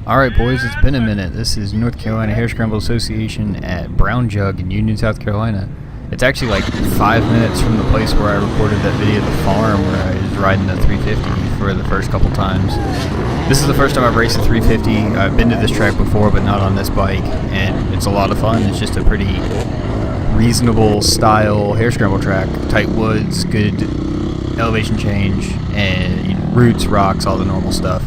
Alright boys, it's been a minute. This is North Carolina Hare Scramble Association at Brown Jug in Union, South Carolina. It's actually like 5 minutes from the place where I recorded that video at the farm where I was riding the 350 for the first couple times. This is the first time I've raced a 350. I've been to this track before, but not on this bike, and it's a lot of fun. It's just a pretty reasonable style hare scramble track. Tight woods, good elevation change, and roots, rocks, all the normal stuff.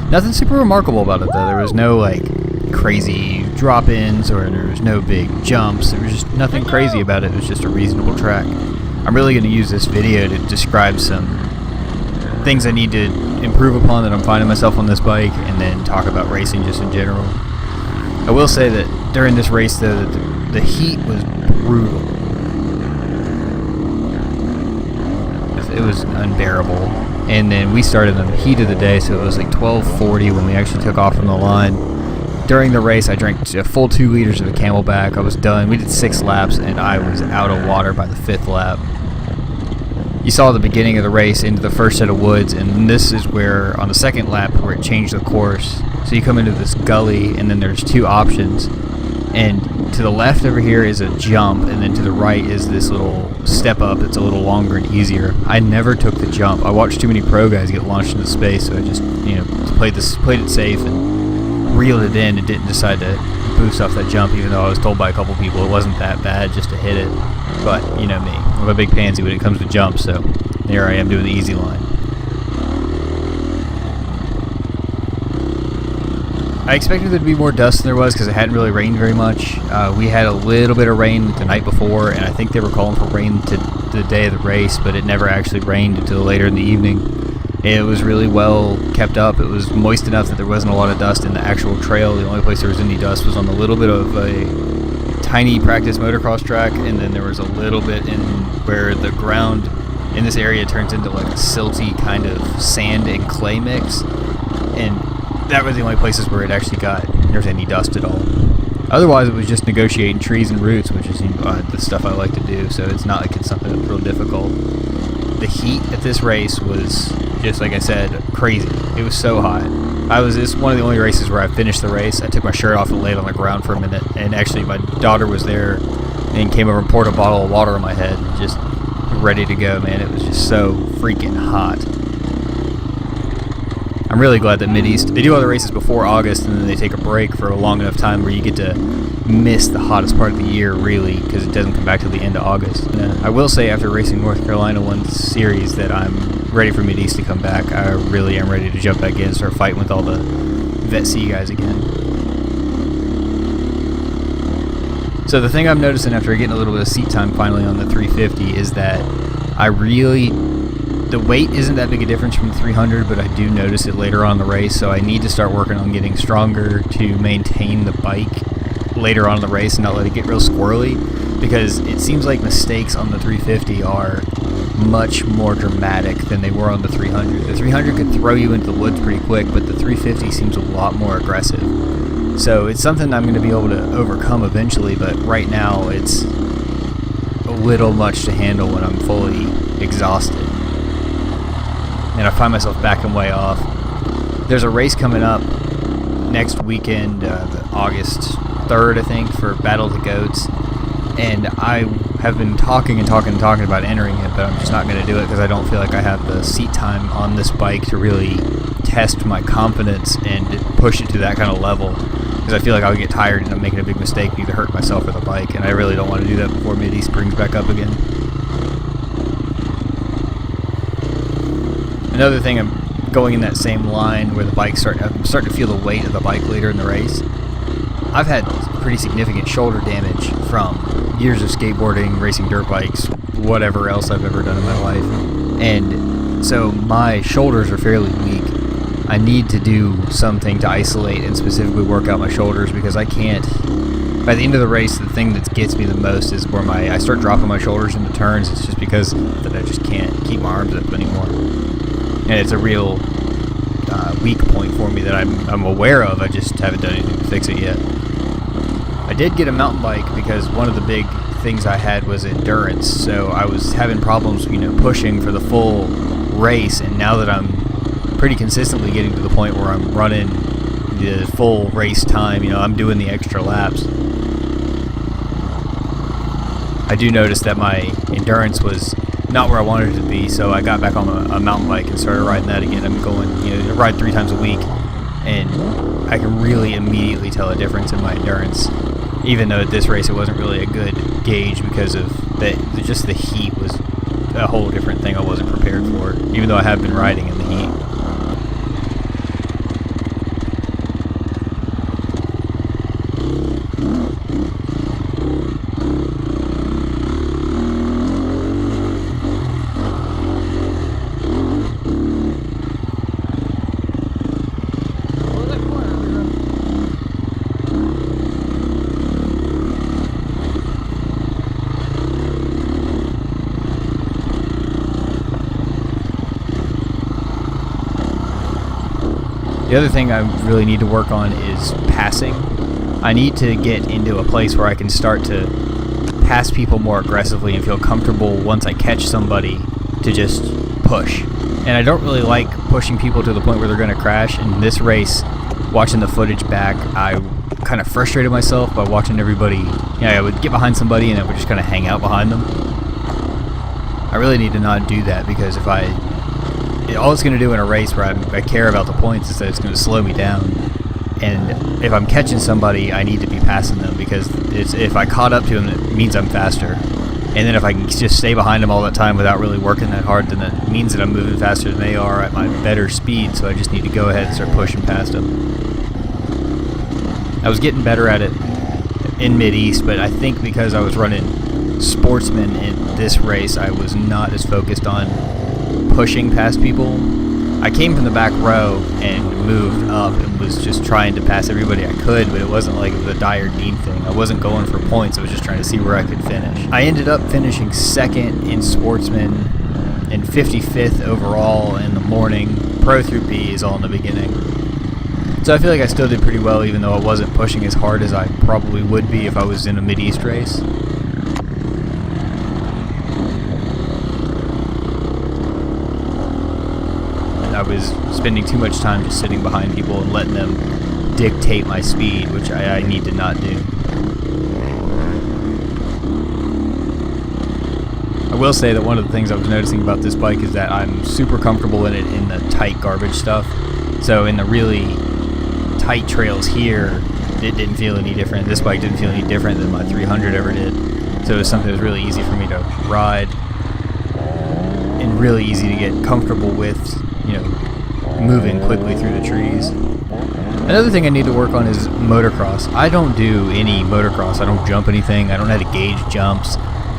Nothing super remarkable about it though. There was no like crazy drop-ins or there was no big jumps. There was just nothing crazy about it. It was just a reasonable track. I'm really going to use this video to describe some things I need to improve upon that I'm finding myself on this bike, and then talk about racing just in general. I will say that during this race though, the heat was brutal. It was unbearable. And then we started in the heat of the day, so it was like 12:40 when we actually took off from the line. During the race, I drank a full 2 liters of a Camelback. I was done. We did 6 laps, and I was out of water by the 5th lap. You saw the beginning of the race into the first set of woods, and this is where, on the second lap, where it changed the course. So you come into this gully, and then there's 2 options. And to the left over here is a jump, and then to the right is this little step up that's a little longer and easier. I never took the jump. I watched too many pro guys get launched into space, so I just, played it safe and reeled it in and didn't decide to boost off that jump, even though I was told by a couple people it wasn't that bad just to hit it. But, you know me, I'm a big pansy when it comes to jumps, so here I am doing the easy line. I expected there to be more dust than there was because it hadn't really rained very much. We had a little bit of rain the night before, and I think they were calling for rain to the day of the race, but it never actually rained until later in the evening. It was really well kept up. It was moist enough that there wasn't a lot of dust in the actual trail. The only place there was any dust was on the little bit of a tiny practice motocross track, and then there was a little bit in where the ground in this area turns into like a silty kind of sand and clay mix, and that was the only places where it actually there was any dust at all. Otherwise, it was just negotiating trees and roots, which is the stuff I like to do, so it's not like it's something that's real difficult. The heat at this race was just, like I said, crazy. It was so hot. It's one of the only races where I finished the race. I took my shirt off and laid on the ground for a minute, and actually my daughter was there and came over and poured a bottle of water on my head, just ready to go, man. It was just so freaking hot. I'm really glad that Mideast, they do all the races before August, and then they take a break for a long enough time where you get to miss the hottest part of the year, really, because it doesn't come back till the end of August. And I will say, after racing North Carolina one series, that I'm ready for Mideast to come back. I really am ready to jump back in and start fighting with all the Vet C guys again. So the thing I'm noticing after getting a little bit of seat time finally on the 350 is that the weight isn't that big a difference from the 300, but I do notice it later on in the race, so I need to start working on getting stronger to maintain the bike later on in the race and not let it get real squirrely, because it seems like mistakes on the 350 are much more dramatic than they were on the 300. The 300 could throw you into the woods pretty quick, but the 350 seems a lot more aggressive. So it's something I'm going to be able to overcome eventually, but right now it's a little much to handle when I'm fully exhausted. And I find myself backing way off. There's a race coming up next weekend, August 3rd, I think, for Battle of the Goats. And I have been talking about entering it, but I'm just not going to do it because I don't feel like I have the seat time on this bike to really test my confidence and push it to that kind of level. Because I feel like I would get tired and I'm making a big mistake and either hurt myself or the bike, and I really don't want to do that before Mideast brings back up again. Another thing, I'm going in that same line where I'm starting to feel the weight of the bike later in the race. I've had pretty significant shoulder damage from years of skateboarding, racing dirt bikes, whatever else I've ever done in my life. And so my shoulders are fairly weak. I need to do something to isolate and specifically work out my shoulders, because I can't. By the end of the race, the thing that gets me the most is where I start dropping my shoulders into turns. It's just because that I just can't keep my arms up anymore. And it's a real weak point for me that I'm aware of. I just haven't done anything to fix it yet. I did get a mountain bike because one of the big things I had was endurance. So I was having problems, pushing for the full race. And now that I'm pretty consistently getting to the point where I'm running the full race time. You know, I'm doing the extra laps. I do notice that my endurance was not where I wanted it to be, so I got back on a mountain bike and started riding that again. I'm going, I ride 3 times a week, and I can really immediately tell a difference in my endurance. Even though at this race it wasn't really a good gauge because of just the heat was a whole different thing I wasn't prepared for, even though I have been riding in the heat. The other thing I really need to work on is passing. I need to get into a place where I can start to pass people more aggressively and feel comfortable once I catch somebody to just push. And I don't really like pushing people to the point where they're going to crash. In this race, watching the footage back, I kind of frustrated myself by watching everybody. I would get behind somebody and I would just kind of hang out behind them. I really need to not do that, because all it's going to do in a race where I care about the points is that it's going to slow me down. And if I'm catching somebody, I need to be passing them, because if I caught up to them, it means I'm faster. And then if I can just stay behind them all the time without really working that hard, then it means that I'm moving faster than they are at my better speed, so I just need to go ahead and start pushing past them. I was getting better at it in Mid-East, but I think because I was running Sportsman in this race, I was not as focused on pushing past people. I came from the back row and moved up and was just trying to pass everybody I could, but it wasn't like it was a dire need thing. I wasn't going for points, I was just trying to see where I could finish. I ended up finishing 2nd in Sportsman and 55th overall in the morning. Pro through B is all in the beginning. So I feel like I still did pretty well, even though I wasn't pushing as hard as I probably would be if I was in a Mid-East race. I was spending too much time just sitting behind people and letting them dictate my speed, which I need to not do. I will say that one of the things I was noticing about this bike is that I'm super comfortable in it in the tight garbage stuff. So in the really tight trails here, it didn't feel any different. This bike didn't feel any different than my 300 ever did. So it was something that was really easy for me to ride and really easy to get comfortable with, moving quickly through the trees. Another thing I need to work on is motocross. I don't do any motocross. I don't jump anything. I don't know how to gauge jumps.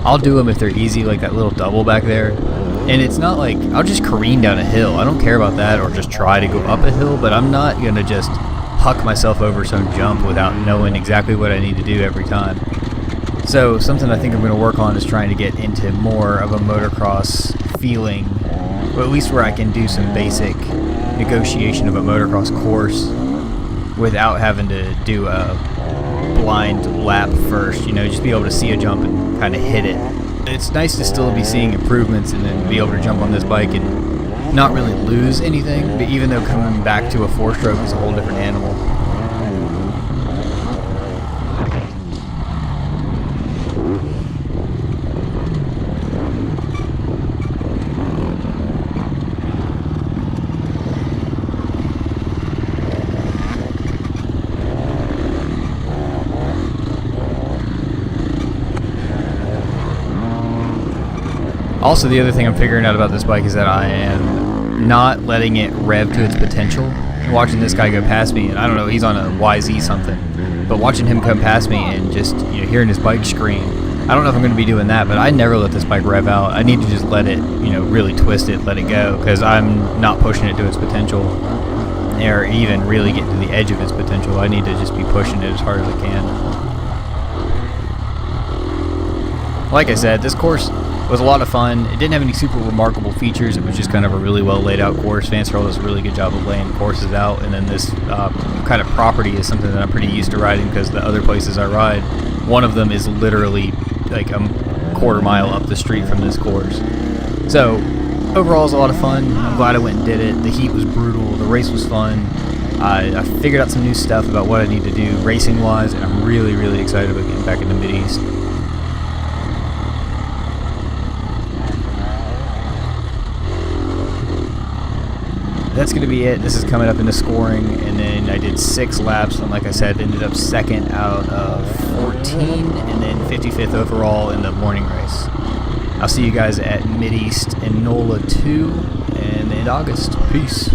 I'll do them if they're easy, like that little double back there. And it's not like I'll just careen down a hill. I don't care about that, or just try to go up a hill, but I'm not going to just huck myself over some jump without knowing exactly what I need to do every time. So something I think I'm going to work on is trying to get into more of a motocross feeling, or at least where I can do some basic negotiation of a motocross course without having to do a blind lap first, just be able to see a jump and kind of hit it. It's nice to still be seeing improvements and then be able to jump on this bike and not really lose anything, but even though coming back to a 4-stroke is a whole different animal. Also, the other thing I'm figuring out about this bike is that I am not letting it rev to its potential. Watching this guy go past me, and I don't know, he's on a YZ something, but watching him come past me and just hearing his bike scream, I don't know if I'm going to be doing that, but I never let this bike rev out. I need to just let it, really twist it, let it go, because I'm not pushing it to its potential, or even really getting to the edge of its potential. I need to just be pushing it as hard as I can. Like I said, this course was a lot of fun. It didn't have any super remarkable features. It was just kind of a really well laid out course. Vance Earl does a really good job of laying courses out, and then this kind of property is something that I'm pretty used to riding, because the other places I ride, one of them is literally like a quarter mile up the street from this course. So overall, it was a lot of fun. I'm glad I went and did it. The heat was brutal. The race was fun. I figured out some new stuff about what I need to do racing-wise, and I'm really, really excited about getting back in the Mid-East. That's going to be it. This is coming up into scoring, and then I did 6 laps, and like I said, ended up 2nd out of 14, and then 55th overall in the morning race. I'll see you guys at Mid-East in NOLA 2 and in August. Peace.